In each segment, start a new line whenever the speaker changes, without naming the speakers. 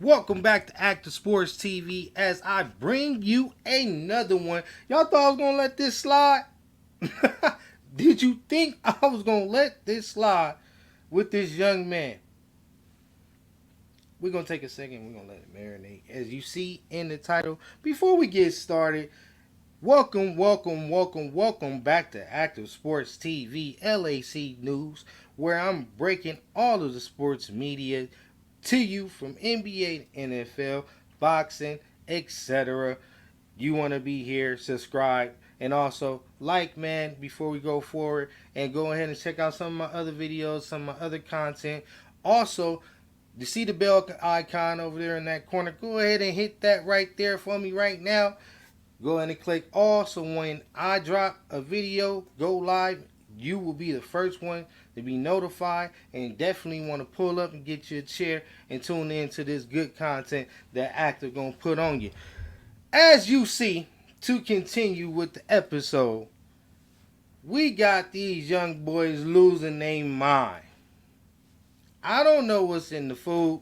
Welcome back to Active Sports TV as I bring you another one. Y'all thought I was gonna let this slide? Did you think I was gonna let this slide with this young man? We're gonna take a second, we're gonna let it marinate. As you see in the title, before we get started, welcome back to Active Sports TV, LAC News, where I'm breaking all of the sports media to you from NBA, NFL, boxing, etc. You want to be here, subscribe, and also like, man, before we go forward, and go ahead and check out some of my other videos, some of my other content. Also, you see the bell icon over there in that corner? Go ahead and hit that right there for me right now. Go ahead and click all, so when I drop a video, go live, you will be the first one to be notified, and definitely want to pull up and get you a chair and tune in to this good content that Actor gonna put on you. As you see, to continue with the episode, we got these young boys losing their mind. I don't know what's in the food.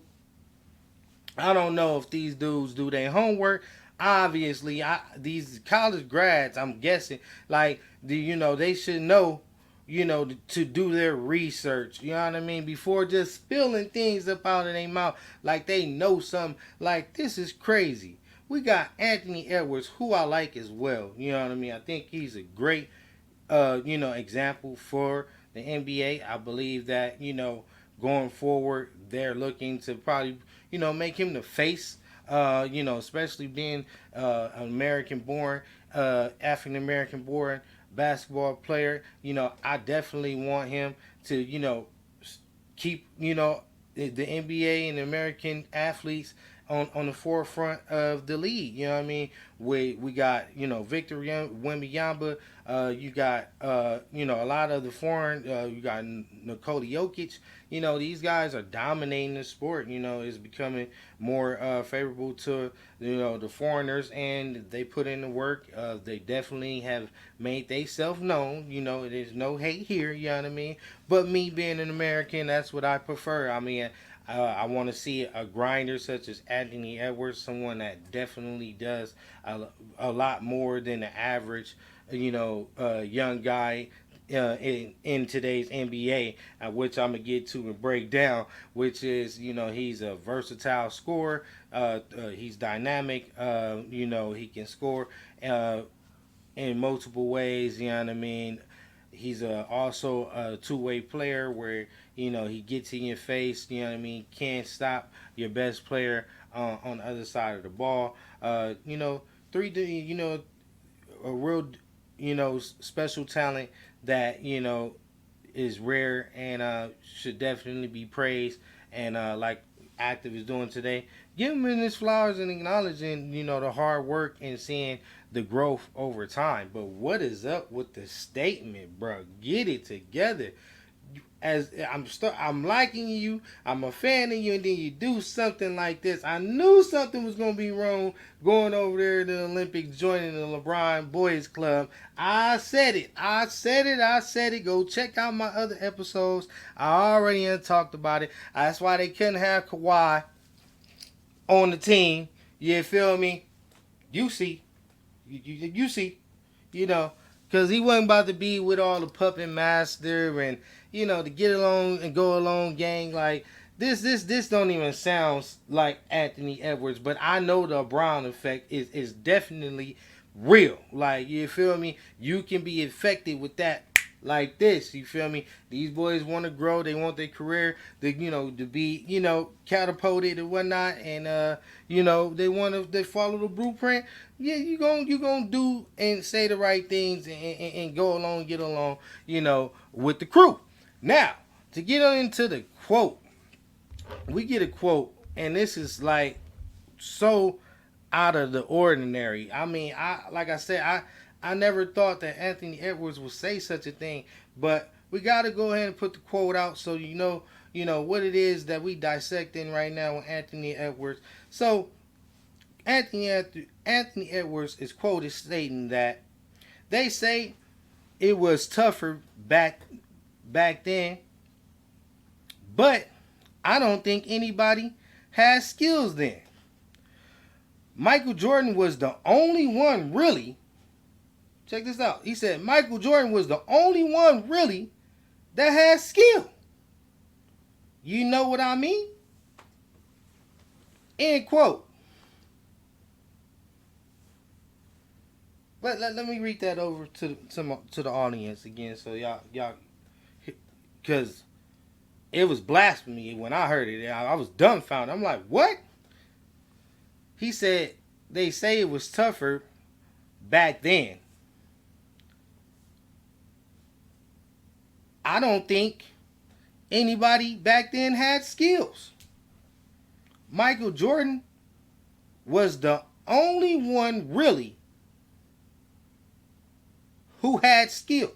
I don't know if these dudes do their homework. Obviously, these college grads, I'm guessing, like they should know, to do their research. You know what I mean? Before just spilling things up out of their mouth, like they know something. Like, this is crazy. We got Anthony Edwards, who I like as well. You know what I mean? I think he's a great, example for the NBA. I believe that going forward, they're looking to probably make him the face. Especially being an American born, African American born basketball player. I definitely want him to, keep, the NBA and American athletes on the forefront of the league. You know what I mean? We got, Victor Wembanyama. You got, a lot of the foreign. You got Nikola Jokic. These guys are dominating the sport. It's becoming more favorable to the foreigners, and they put in the work. They definitely have made themselves known. There's no hate here. You know what I mean? But me being an American, that's what I prefer. I mean, I want to see a grinder such as Anthony Edwards, someone that definitely does a lot more than the average, young guy in today's NBA, which I'm gonna get to and break down. Which is, he's a versatile scorer. He's dynamic. He can score in multiple ways. You know what I mean? He's also a two-way player where he gets in your face. You know what I mean? Can't stop your best player on the other side of the ball. Three. A real special talent that is rare and should definitely be praised. And like Active is doing today, give him his flowers and acknowledging the hard work and seeing the growth over time. But what is up with the statement, bro? Get it together. As I'm liking you, I'm a fan of you, and then you do something like this. I knew something was gonna be wrong going over there to the Olympics, joining the LeBron Boys Club. I said it. I said it. I said it. Go check out my other episodes. I already talked about it. That's why they couldn't have Kawhi on the team. You feel me? You see, you see, you know, because he wasn't about to be with all the puppet master and the get along and go along gang. Like, this don't even sound like Anthony Edwards, but I know the Brown effect is definitely real. Like, you feel me? You can be affected with that like this. You feel me? These boys want to grow. They want their career to be catapulted and whatnot, and they follow the blueprint. Yeah, you gonna do and say the right things and go along, get along, with the crew. Now, to get on into the quote, we get a quote, and this is like so out of the ordinary. I mean, I never thought that Anthony Edwards would say such a thing, but we got to go ahead and put the quote out so what it is that we dissecting right now with Anthony Edwards. So Anthony Edwards is quoted stating that they say it was tougher back then, but I don't think anybody had skills then. Michael Jordan was the only one really. Check this out. He said Michael Jordan was the only one really that had skill. You know what I mean? End quote. But let me read that over to the audience again, so y'all, because it was blasphemy when I heard it. I was dumbfounded. I'm like, what? He said they say it was tougher back then. I don't think anybody back then had skills. Michael Jordan was the only one really who had skill.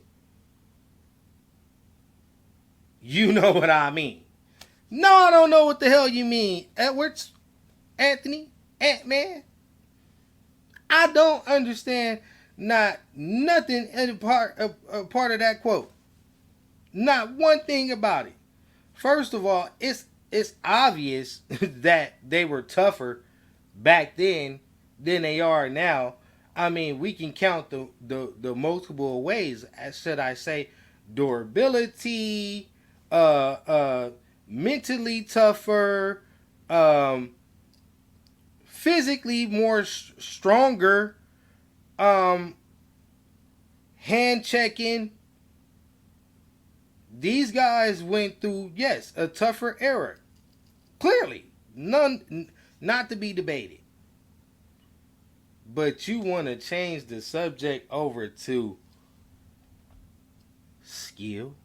You know what I mean. No, I don't know what the hell you mean, Edwards, Anthony, Ant-Man. I don't understand nothing in a part of that quote. Not one thing about it. First of all, it's obvious that they were tougher back then than they are now. I mean, we can count the multiple ways, should I say, durability, mentally tougher, physically more stronger, hand checking. These guys went through, yes, a tougher era. Clearly, not to be debated. But you want to change the subject over to skill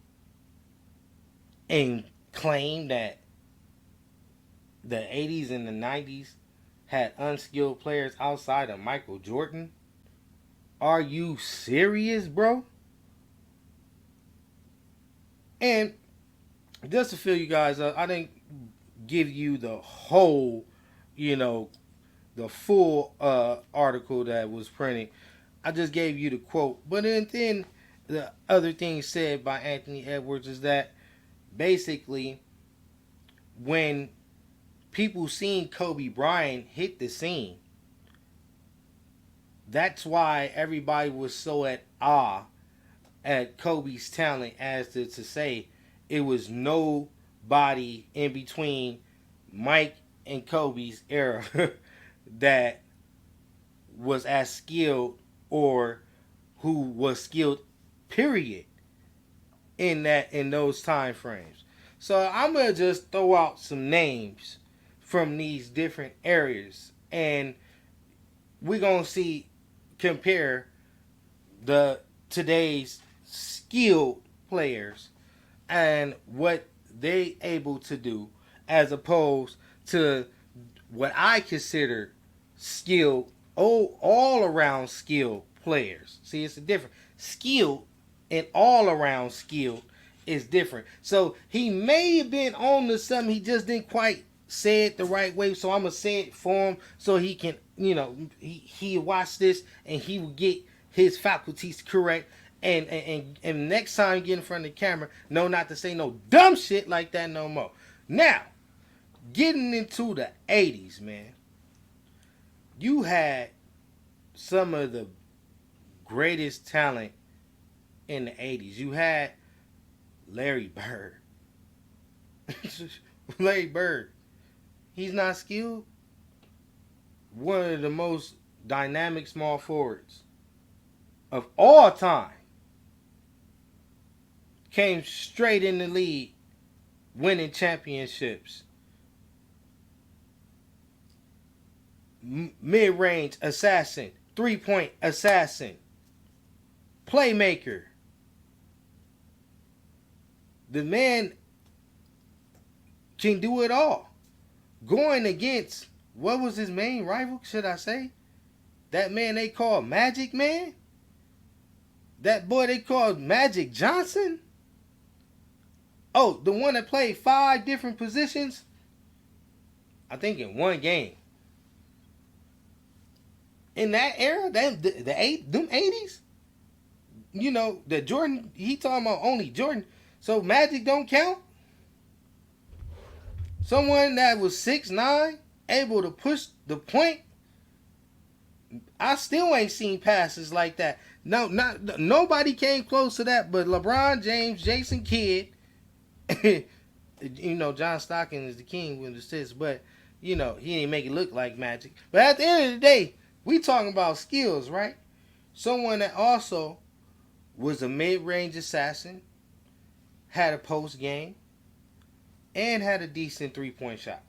and claim that the 80s and the 90s had unskilled players outside of Michael Jordan? Are you serious, bro? And just to fill you guys up, I didn't give you the whole, the full article that was printed. I just gave you the quote. But then the other thing said by Anthony Edwards is that basically when people seen Kobe Bryant hit the scene, that's why everybody was so at awe at Kobe's talent, as to say it was nobody in between Mike and Kobe's era that was as skilled or who was skilled, period, in those time frames. So I'm gonna just throw out some names from these different areas, and we're gonna compare today's skilled players and what they able to do, as opposed to what I consider skilled, all around skilled players. See, it's a different skilled and all around skilled is different. So he may have been on to something, he just didn't quite say it the right way. So I'm gonna say it for him so he can, he watch this and he will get his faculties correct. And next time you get in front of the camera, know not to say no dumb shit like that no more. Now, getting into the 80s, man, you had some of the greatest talent in the 80s. You had Larry Bird. Larry Bird. He's not skilled. One of the most dynamic small forwards of all time. Came straight in the league, winning championships. Mid-range assassin, three-point assassin, playmaker. The man can do it all. Going against, what was his main rival, should I say? That man they called Magic Man? That boy they called Magic Johnson? Oh, the one that played 5 different positions? I think in one game. In that era, them 80s? The Jordan, he talking about only Jordan. So Magic don't count? Someone that was 6'9", able to push the point. I still ain't seen passes like that. No, nobody came close to that but LeBron James, Jason Kidd. John Stockton is the king with assists, but he didn't make it look like magic. But at the end of the day, we talking about skills, right? Someone that also was a mid-range assassin, had a post game, and had a decent three-point shot.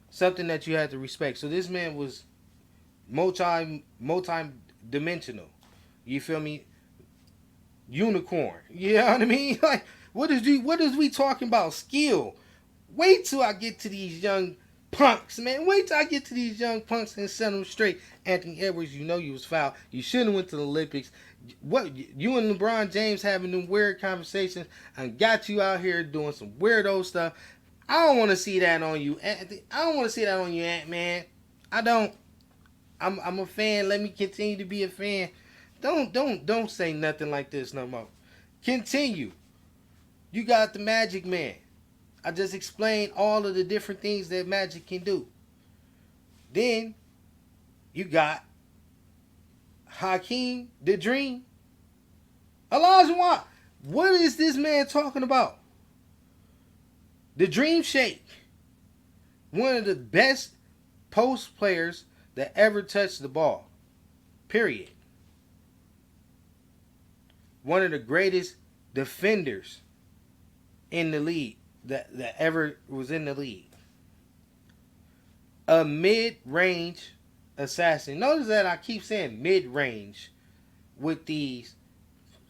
Something that you had to respect. So this man was multi-dimensional. You feel me? Unicorn. You know what I mean? Like, what is we talking about? Skill. Wait till I get to these young punks, man. Wait till I get to these young punks and set them straight. Anthony Edwards, you was fouled. You shouldn't have went to the Olympics. What you and LeBron James having them weird conversations and got you out here doing some weirdo stuff. I don't want to see that on you, Anthony. I don't want to see that on you, Ant-Man. I don't. I'm a fan. Let me continue to be a fan. Don't say nothing like this no more. Continue. You got the Magic Man. I just explained all of the different things that Magic can do. Then you got Hakeem the Dream. Olajuwon. What is this man talking about? The Dream Shake. One of the best post players that ever touched the ball. Period. One of the greatest defenders in the league that ever was in the league. A mid-range assassin. Notice that I keep saying mid-range with these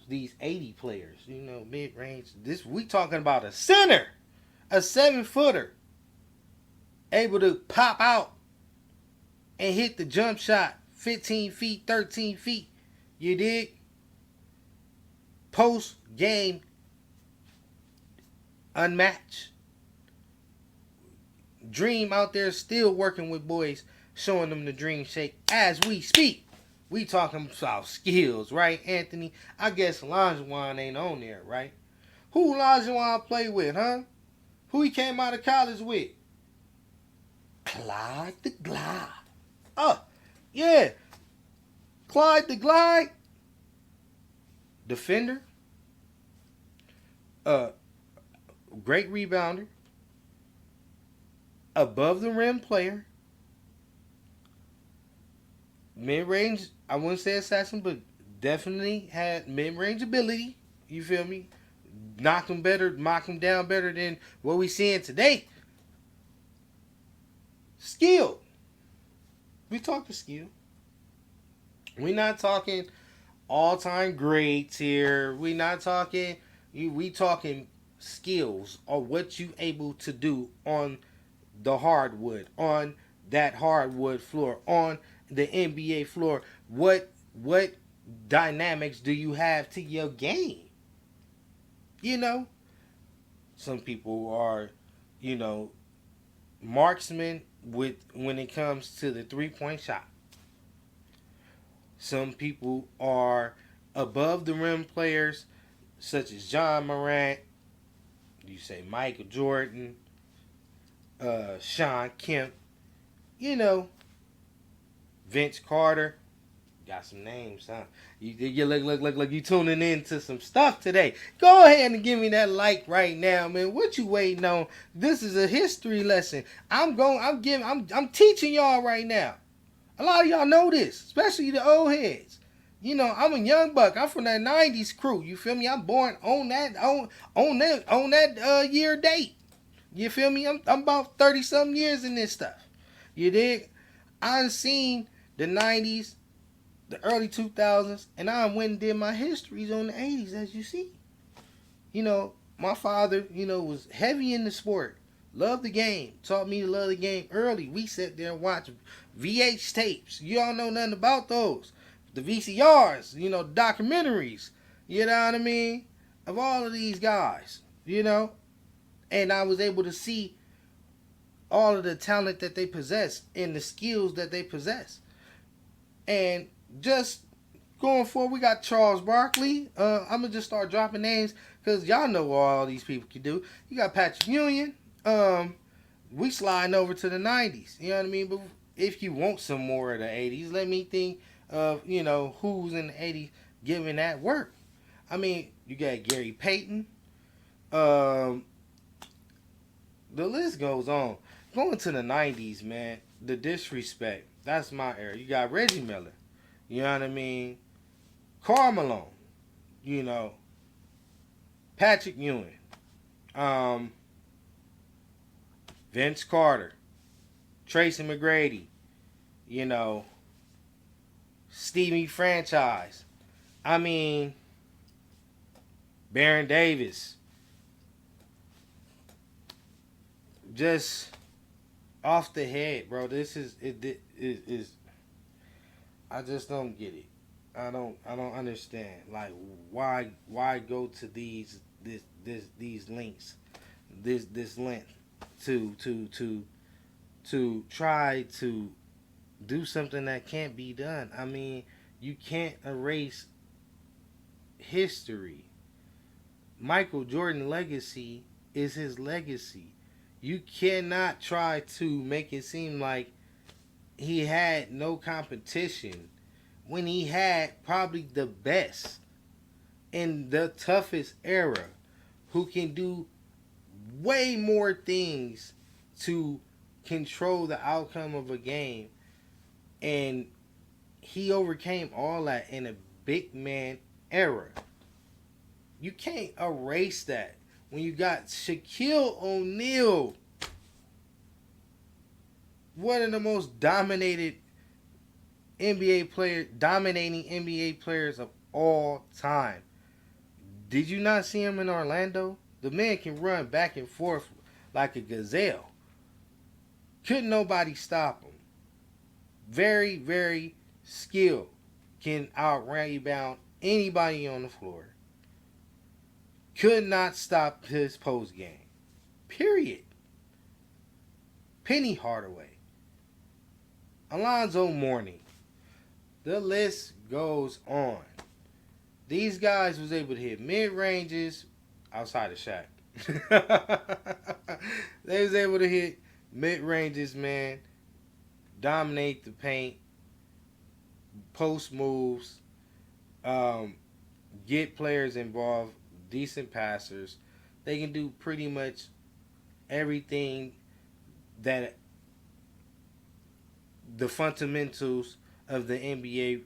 80 players. Mid-range. We talking about a center. A 7-footer. Able to pop out and hit the jump shot 15 feet, 13 feet. You dig? Post game unmatched. Dream out there still working with boys, showing them the Dream Shake as we speak. We talking about skills, right, Anthony? I guess Olajuwon ain't on there, right? Who Olajuwon play with, huh? Who he came out of college with? Clyde the Glide. Oh, yeah. Clyde the Glide. Defender. Great rebounder. Above the rim player. Mid-range, I wouldn't say assassin, but definitely had mid-range ability. You feel me? Knock him down better than what we seeing today. Skill. We talking skill. We not talking all-time greats here. We not talking. We talking skills or what you able to do on the hardwood, on that hardwood floor, on the NBA floor. What dynamics do you have to your game? Some people are, marksmen when it comes to the 3-point shot. Some people are above the rim players, such as John Morant. You say Michael Jordan, Sean Kemp. Vince Carter. Got some names, huh? You look like you tuning in to some stuff today. Go ahead and give me that like right now, man. What you waiting on? This is a history lesson. I'm teaching y'all right now. A lot of y'all know this, especially the old heads. I'm a young buck. I'm from that '90s crew. You feel me? I'm born on that year date. You feel me? I'm about 30-something years in this stuff. You dig? I've seen the '90s, the early 2000s, and I went and did my histories on the '80s, as you see. My father, was heavy in the sport. Loved the game. Taught me to love the game early. We sat there and watched VH tapes. You all know nothing about those. The VCRs, documentaries. You know what I mean? Of all of these guys, And I was able to see all of the talent that they possess and the skills that they possess. And just going forward, we got Charles Barkley. I'm going to just start dropping names because y'all know what all these people can do. You got Patrick Ewing. Um, we sliding over to the 90s. You know what I mean? But if you want some more of the 80s, let me think of, who's in the 80s giving that work. I mean, you got Gary Payton. Um, the list goes on. Going to the 90s, man, the disrespect. That's my era. You got Reggie Miller. You know what I mean? Karl Malone. You know, Patrick Ewing. Um, Vince Carter. Tracy McGrady. You know, Stevie Franchise. I mean, Baron Davis. Just off the head, bro. This is it is. I just don't get it. I don't understand. Like, why go to these links, this length to try to do something that can't be done. I mean, you can't erase history. Michael Jordan's legacy is his legacy. You cannot try to make it seem like he had no competition when he had probably the best in the toughest era who can do way more things to control the outcome of a game. And he overcame all that in a big man era. You can't erase that when you got Shaquille O'Neal, one of the most dominating NBA players of all time. Did you not see him in Orlando? The man can run back and forth like a gazelle. Couldn't nobody stop him. Very, very skilled. Can out rebound anybody on the floor. Could not stop his post game. Period. Penny Hardaway. Alonzo Mourning. The list goes on. These guys was able to hit mid ranges outside of Shaq. They was able to hit mid ranges, man. Dominate the paint, post moves, get players involved, decent passers. They can do pretty much everything that the fundamentals of the NBA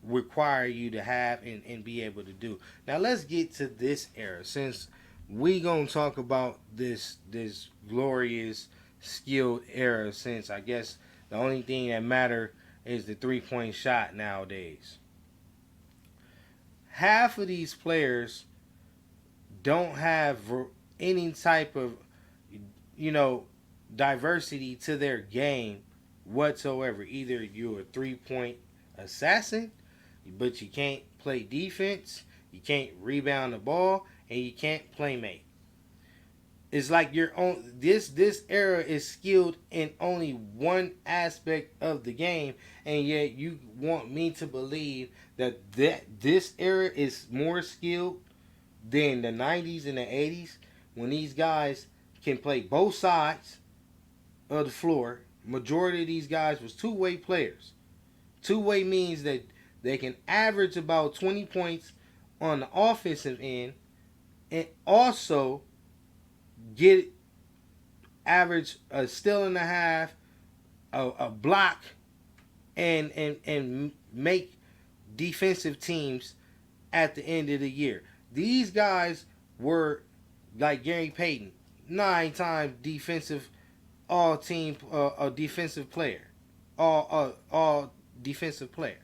require you to have and be able to do. Now let's get to this era, since we gonna talk about this glorious skilled era, since I guess the only thing that matter is the 3-point shot nowadays. Half of these players don't have any type of, you know, diversity to their game whatsoever. Either you're a 3-point assassin, but you can't play defense, you can't rebound the ball, and you can't play make. It's like your own. This era is skilled in only one aspect of the game, and yet you want me to believe that this era is more skilled than the 90s and the 80s, when these guys can play both sides of the floor. Majority of these guys was two-way players. Two-way means that they can average about 20 points on the offensive end and also get average a steal and a half, a block, and make defensive teams at the end of the year. These guys were like Gary Payton, 9-time defensive all team a defensive player, all defensive player.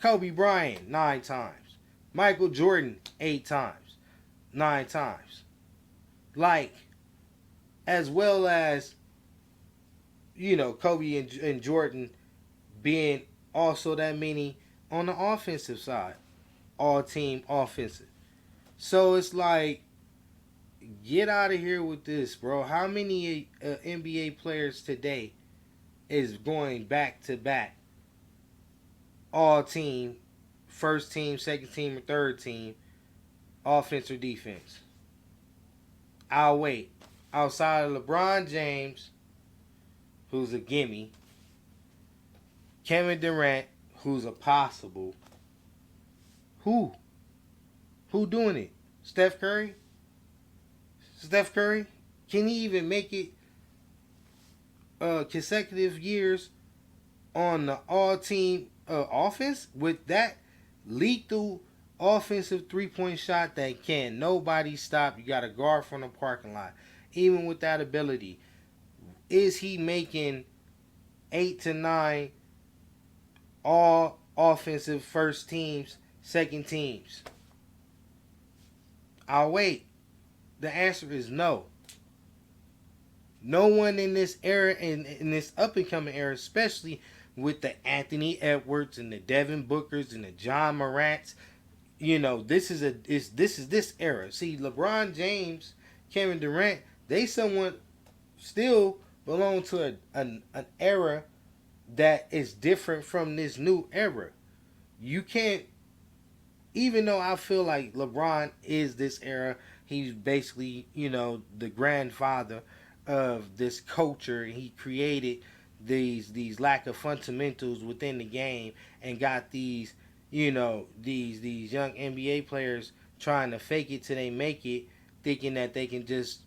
Kobe Bryant 9 times, Michael Jordan 8 times, 9 times. Like, as well as, Kobe and Jordan being also that many on the offensive side, all team offensive. So it's like, get out of here with this, bro. How many NBA players today is going back to back, all team, first team, second team, or third team, offense or defense? I'll wait. outside of LeBron James, who's a gimme, Kevin Durant, who's a possible. Who? Who doing it? Steph Curry? Steph Curry? Can he even make it consecutive years on the all team offense with that lethal offensive 3-point shot that can nobody stop? You got a guard from the parking lot. Even with that ability, is he making 8 to 9 all offensive first teams, second teams? I'll wait. The answer is no. No one in this era, in this up and coming era, especially with the Anthony Edwards and the Devin Bookers and the John Morants, this is this era. See, LeBron James, Kevin Durant, they somewhat still belong to an era that is different from this new era. You can't, even though I feel like LeBron is this era, he's basically, the grandfather of this culture. He created these lack of fundamentals within the game and got these young NBA players trying to fake it till they make it, thinking that they can just,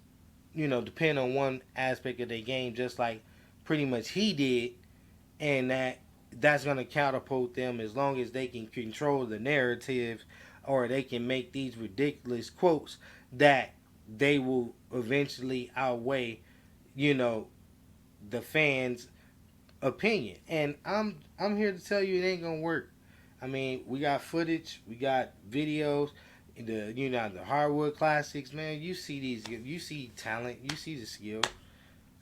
depend on one aspect of their game just like pretty much he did, and that's going to catapult them as long as they can control the narrative, or they can make these ridiculous quotes that they will eventually outweigh, the fans' opinion. And I'm here to tell you it ain't gonna work. I mean, we got footage, we got videos, the hardwood classics, man. You see talent, you see the skill.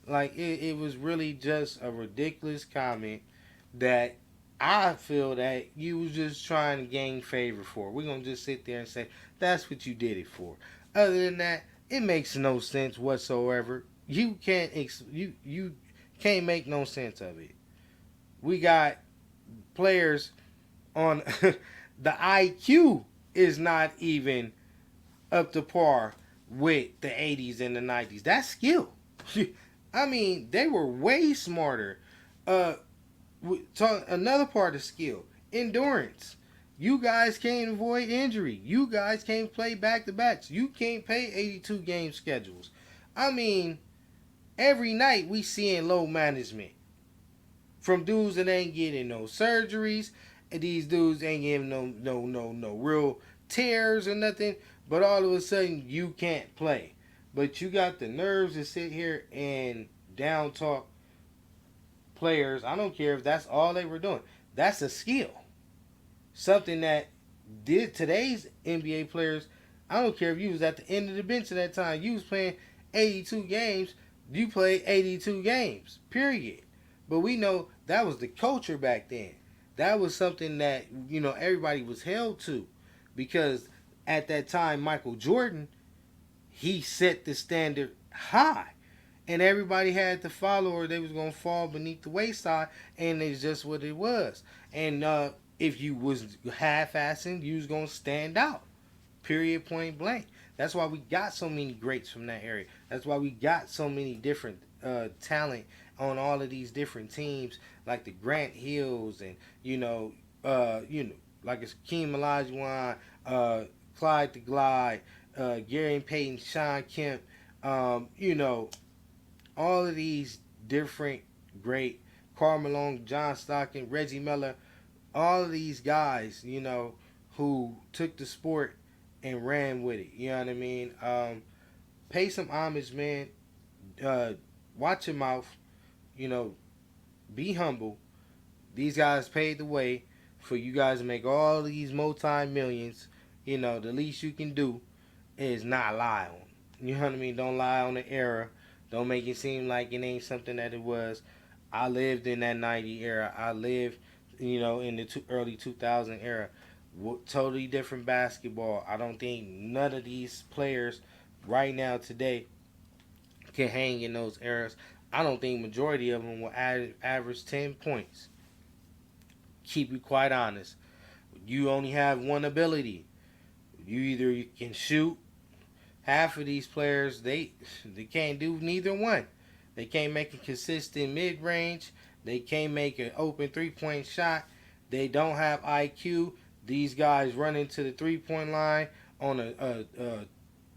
Like it was really just a ridiculous comment that I feel that you was just trying to gain favor for. We're gonna just sit there and say that's what you did it for. Other than that, it makes no sense whatsoever. You can't make no sense of it. We got players on the IQ is not even up to par with the 80s and the 90s. That's skill. I mean, they were way smarter. Another part of skill, endurance. You guys can't avoid injury. You guys can't play back to backs. You can't play 82 game schedules. I mean, every night we seeing low management from dudes that ain't getting no surgeries, and these dudes ain't getting no real tears or nothing. But all of a sudden you can't play. But you got the nerves to sit here and down talk players. I don't care if that's all they were doing. That's a skill. Something that did today's NBA players. I don't care if you was at the end of the bench at that time. You was playing 82 games. You played 82 games. Period. But we know that was the culture back then. That was something that, everybody was held to. Because at that time, Michael Jordan, he set the standard high. And everybody had to follow, or they was going to fall beneath the wayside. And it's just what it was. And if you was half-assing, you was going to stand out. Period, point blank. That's why we got so many greats from that area. That's why we got so many different talent on all of these different teams, like the Grant Hills and like it's Keem Olajuwon, Clyde the Glide, Gary and Payton, Sean Kemp, all of these different great Karl Malone, John Stockton, Reggie Miller, all of these guys, who took the sport and ran with it. You know what I mean? Pay some homage, man. Watch your mouth. Be humble. These guys paved the way for you guys to make all these multi-millions. The least you can do is not lie on. You know what I mean? Don't lie on the era. Don't make it seem like it ain't something that it was. I lived in that 90 era. I lived, in the early 2000 era. Totally different basketball. I don't think none of these players right now today can hang in those eras. I don't think majority of them will average 10 points. Keep you quite honest. You only have one ability. You either can shoot, half of these players they can't do neither one. They can't make a consistent mid range. They can't make an open 3-point shot. They don't have IQ. These guys run into the 3-point line on a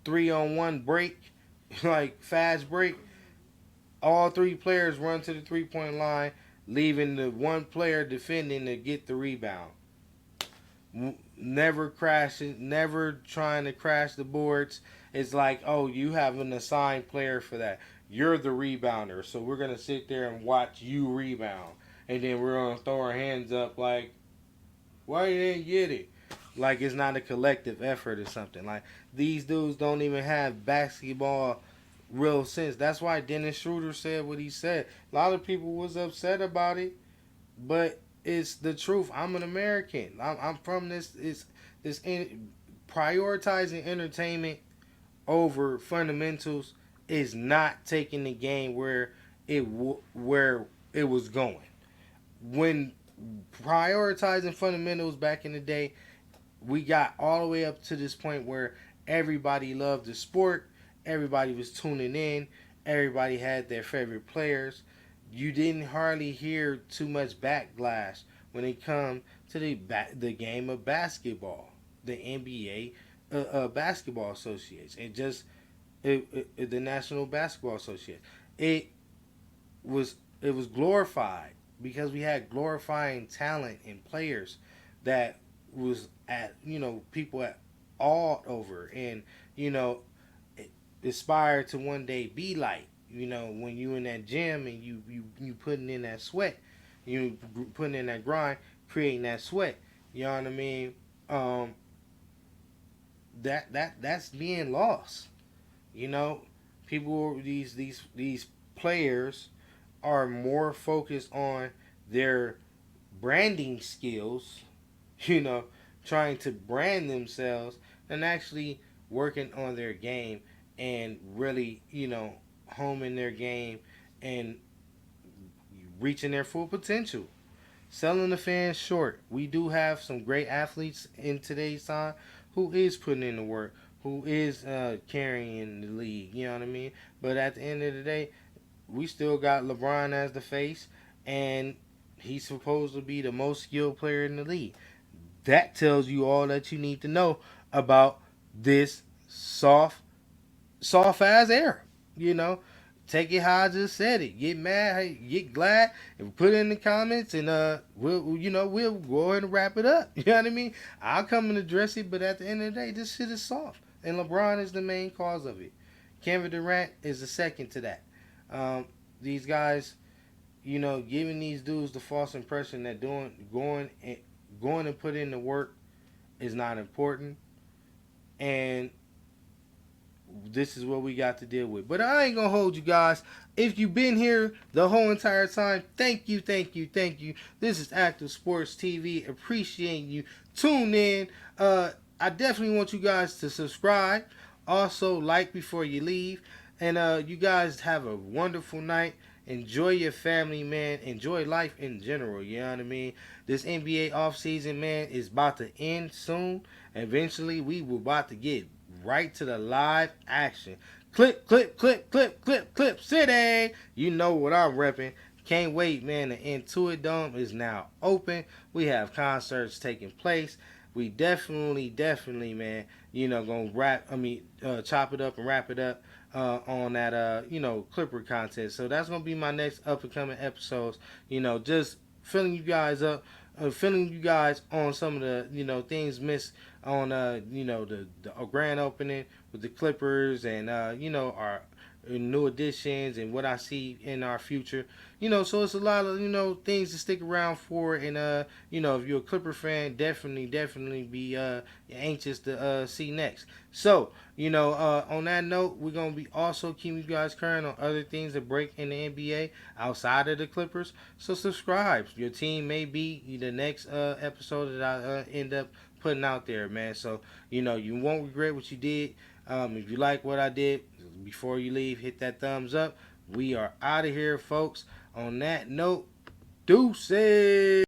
3-on-1 break, like fast break. All three players run to the 3-point line, leaving the one player defending to get the rebound. Never crashing, never trying to crash the boards. It's like, oh, you have an assigned player for that. You're the rebounder, so we're gonna sit there and watch you rebound, and then we're gonna throw our hands up like, why you didn't get it? Like it's not a collective effort or something. Like these dudes don't even have basketball real sense. That's why Dennis Schroeder said what he said. A lot of people was upset about it, but it's the truth. I'm an American. I'm from this prioritizing entertainment over fundamentals is not taking the game where it was going. When prioritizing fundamentals back in the day, we got all the way up to this point where everybody loved the sport, everybody was tuning in, everybody had their favorite players. You didn't hardly hear too much backlash when it come to the game of basketball, the NBA Basketball Association, the National Basketball Association. It it was glorified because we had glorifying talent and players that was at people at all over and aspire to one day be like when you in that gym and you putting in that sweat, you putting in that grind, creating that sweat. You know what I mean? That's being lost. You know, people these players are more focused on their branding skills, you know, trying to brand themselves than actually working on their game and really, homing their game and reaching their full potential. Selling the fans short. We do have some great athletes in today's time who is putting in the work, who is carrying the league. You know what I mean? But at the end of the day, we still got LeBron as the face, and he's supposed to be the most skilled player in the league. That tells you all that you need to know about this soft ass era. You know, take it how I just said it. Get mad, hey, get glad, and put it in the comments, and we'll go ahead and wrap it up. You know what I mean? I'll come and address it, but at the end of the day, this shit is soft, and LeBron is the main cause of it. Kevin Durant is the second to that. These guys, giving these dudes the false impression that going and put in the work is not important, and this is what we got to deal with. But I ain't gonna hold you guys. If you've been here the whole entire time, thank you, thank you, thank you. This is Active Sports TV. Appreciating you. Tune in. I definitely want you guys to subscribe. Also, like before you leave. And you guys have a wonderful night. Enjoy your family, man. Enjoy life in general. You know what I mean? This NBA offseason, man, is about to end soon. Eventually, we will about to get right to the live action. Clip, clip, clip, clip, clip, clip city. You know what I'm repping. Can't wait, man. The Intuit Dome is now open. We have concerts taking place. We definitely, man, gonna chop it up and wrap it up on that, Clipper contest. So that's gonna be my next up and coming episodes. Just filling you guys up, filling you guys on some of the, things missed on, the grand opening with the Clippers and, our new additions and what I see in our future. So it's a lot of, things to stick around for. And, if you're a Clipper fan, definitely be anxious to see next. So, on that note, we're going to be also keeping you guys current on other things that break in the NBA outside of the Clippers. So subscribe. Your team may be the next episode that I end up putting out there, man. So, you won't regret what you did. If you like what I did, before you leave, hit that thumbs up. We are out of here, folks. On that note, deuces.